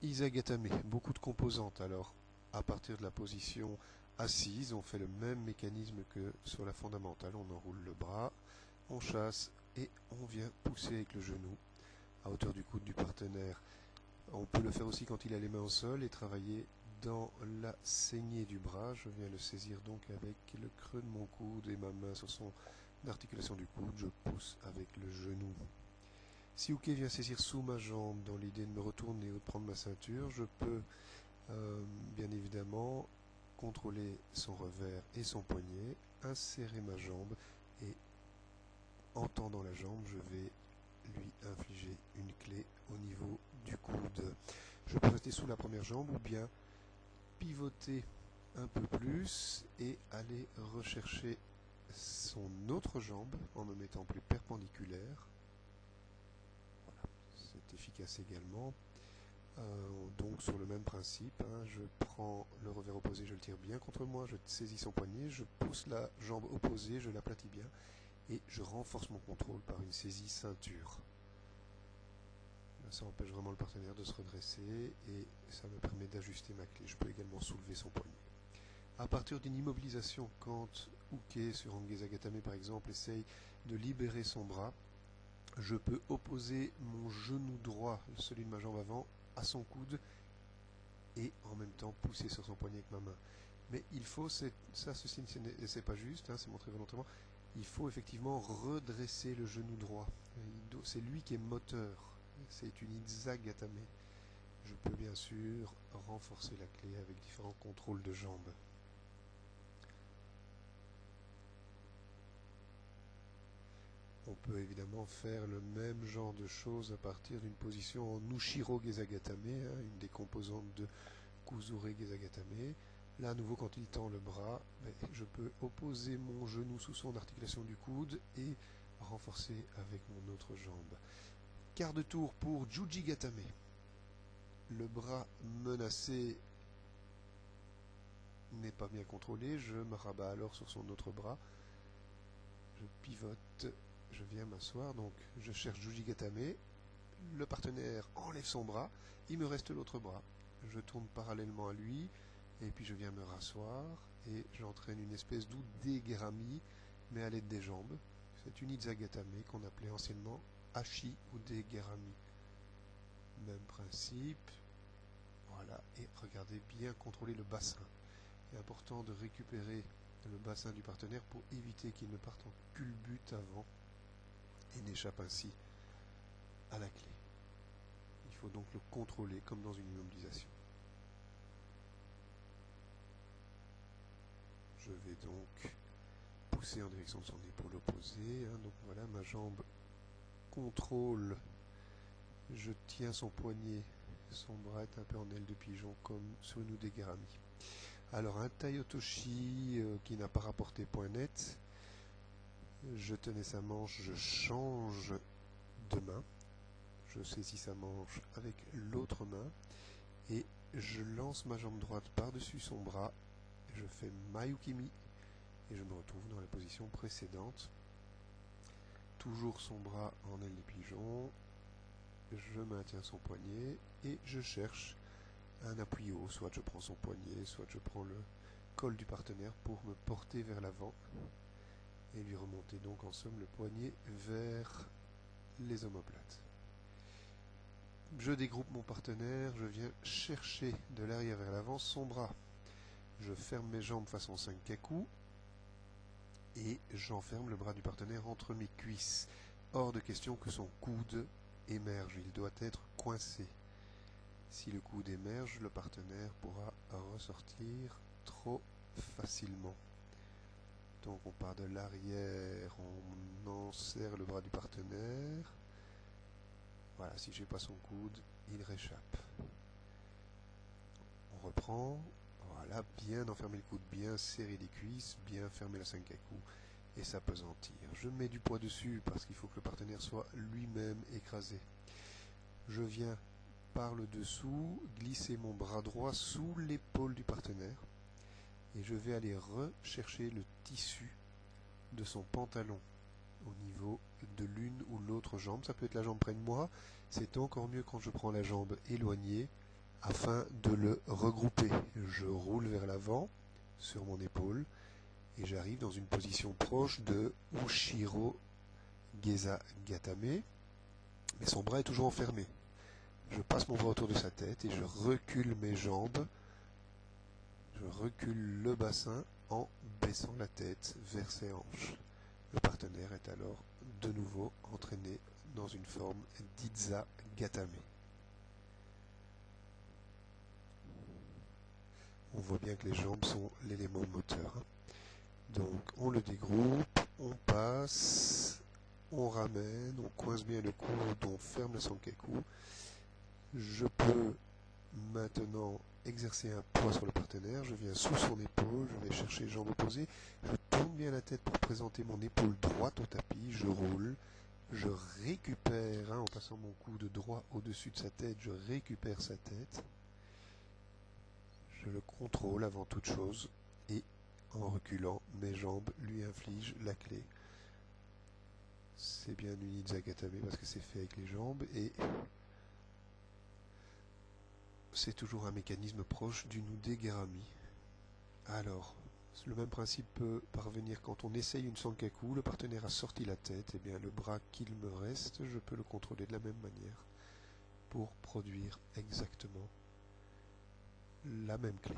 Isagatame, beaucoup de composantes. Alors, à partir de la position assise, on fait le même mécanisme que sur la fondamentale. On enroule le bras, on chasse et on vient pousser avec le genou à hauteur du coude du partenaire. On peut le faire aussi quand il a les mains au sol et travailler dans la saignée du bras. Je viens le saisir donc avec le creux de mon coude et ma main sur son articulation du coude. Je pousse avec le genou. Si Uke vient saisir sous ma jambe dans l'idée de me retourner ou de prendre ma ceinture, je peux bien évidemment contrôler son revers et son poignet, insérer ma jambe et en tendant la jambe, je vais lui infliger une clé au niveau du coude. Je peux rester sous la première jambe ou bien pivoter un peu plus et aller rechercher son autre jambe en me mettant plus perpendiculaire. Voilà, c'est efficace également. Donc sur le même principe, je prends le revers opposé, je le tire bien contre moi, je saisis son poignet, je pousse la jambe opposée, je l'aplatis bien et je renforce mon contrôle par une saisie ceinture. Là, ça empêche vraiment le partenaire de se redresser et ça me permet d'ajuster ma clé. Je peux également soulever son poignet. À partir d'une immobilisation, quand Uke sur Angezagatame par exemple essaye de libérer son bras, je peux opposer mon genou droit, celui de ma jambe avant, à son coude et en même temps pousser sur son poignet avec ma main. Mais il faut, ceci c'est pas juste, c'est montré volontairement, il faut effectivement redresser le genou droit. C'est lui qui est moteur, c'est une Izagatame. Je peux bien sûr renforcer la clé avec différents contrôles de jambes. On peut évidemment faire le même genre de choses à partir d'une position en Ushiro Gezagatame, une des composantes de Kuzure Gezagatame. Là, à nouveau, quand il tend le bras, je peux opposer mon genou sous son articulation du coude et renforcer avec mon autre jambe. Quart de tour pour Jujigatame. Le bras menacé n'est pas bien contrôlé, je me rabats alors sur son autre bras. Je pivote, je viens m'asseoir, donc je cherche Jujigatame. Le partenaire enlève son bras, il me reste l'autre bras. Je tourne parallèlement à lui, et puis je viens me rasseoir, et j'entraîne une espèce d'udegarami, mais à l'aide des jambes. C'est une Izagatame qu'on appelait anciennement Ashi udegarami. Même principe. Voilà, et regardez bien contrôler le bassin. Il est important de récupérer le bassin du partenaire pour éviter qu'il ne parte en culbute avant et n'échappe ainsi à la clé. Il faut donc le contrôler comme dans une immobilisation. Je vais donc pousser en direction de son épaule opposée. Donc voilà, ma jambe contrôle. Je tiens son poignet. Son bras est un peu en aile de pigeon comme sur une udegarami. Alors un Taiotoshi qui n'a pas rapporté point net. Je tenais sa manche, je change de main. Je saisis sa manche avec l'autre main et je lance ma jambe droite par-dessus son bras. Je fais Mayukimi et je me retrouve dans la position précédente. Toujours son bras en aile de pigeon. Je maintiens son poignet et je cherche un appui haut. Soit je prends son poignet, soit je prends le col du partenaire pour me porter vers l'avant et lui remonter donc en somme le poignet vers les omoplates. Je dégroupe mon partenaire, je viens chercher de l'arrière vers l'avant son bras. Je ferme mes jambes façon Senkaku et j'enferme le bras du partenaire entre mes cuisses. Hors de question que son coude émerge, il doit être coincé. Si le coude émerge, le partenaire pourra ressortir trop facilement. Donc on part de l'arrière, on enserre le bras du partenaire. Voilà, si j'ai pas son coude, il réchappe. On reprend, voilà, bien enfermer le coude, bien serrer les cuisses, bien fermer la Senkaku et s'apesantir. Je mets du poids dessus parce qu'il faut que le partenaire soit lui-même écrasé. Je viens par le dessous glisser mon bras droit sous l'épaule du partenaire et je vais aller rechercher le tissu de son pantalon au niveau de l'une ou l'autre jambe. Ça peut être la jambe près de moi, c'est encore mieux quand je prends la jambe éloignée afin de le regrouper. Je roule vers l'avant sur mon épaule et j'arrive dans une position proche de Ushiro Geza Gatame, mais son bras est toujours enfermé. Je passe mon bras autour de sa tête et je recule mes jambes, je recule le bassin en baissant la tête vers ses hanches. Le partenaire est alors de nouveau entraîné dans une forme d'Iza Gatame. On voit bien que les jambes sont l'élément moteur. Donc on le dégroupe, on passe, on ramène, on coince bien le coude, on ferme le sankaku. Je peux maintenant exercer un poids sur le partenaire, je viens sous son épaule, je vais chercher les jambes opposées, je tourne bien la tête pour présenter mon épaule droite au tapis, je roule, je récupère, en passant mon coude droit au-dessus de sa tête, je récupère sa tête, je le contrôle avant toute chose et en reculant, mes jambes lui infligent la clé. C'est bien une Iza Gatame parce que c'est fait avec les jambes et c'est toujours un mécanisme proche du Nude Garami. Alors, le même principe peut parvenir quand on essaye une sankaku, le partenaire a sorti la tête, et bien le bras qu'il me reste, je peux le contrôler de la même manière pour produire exactement la même clé.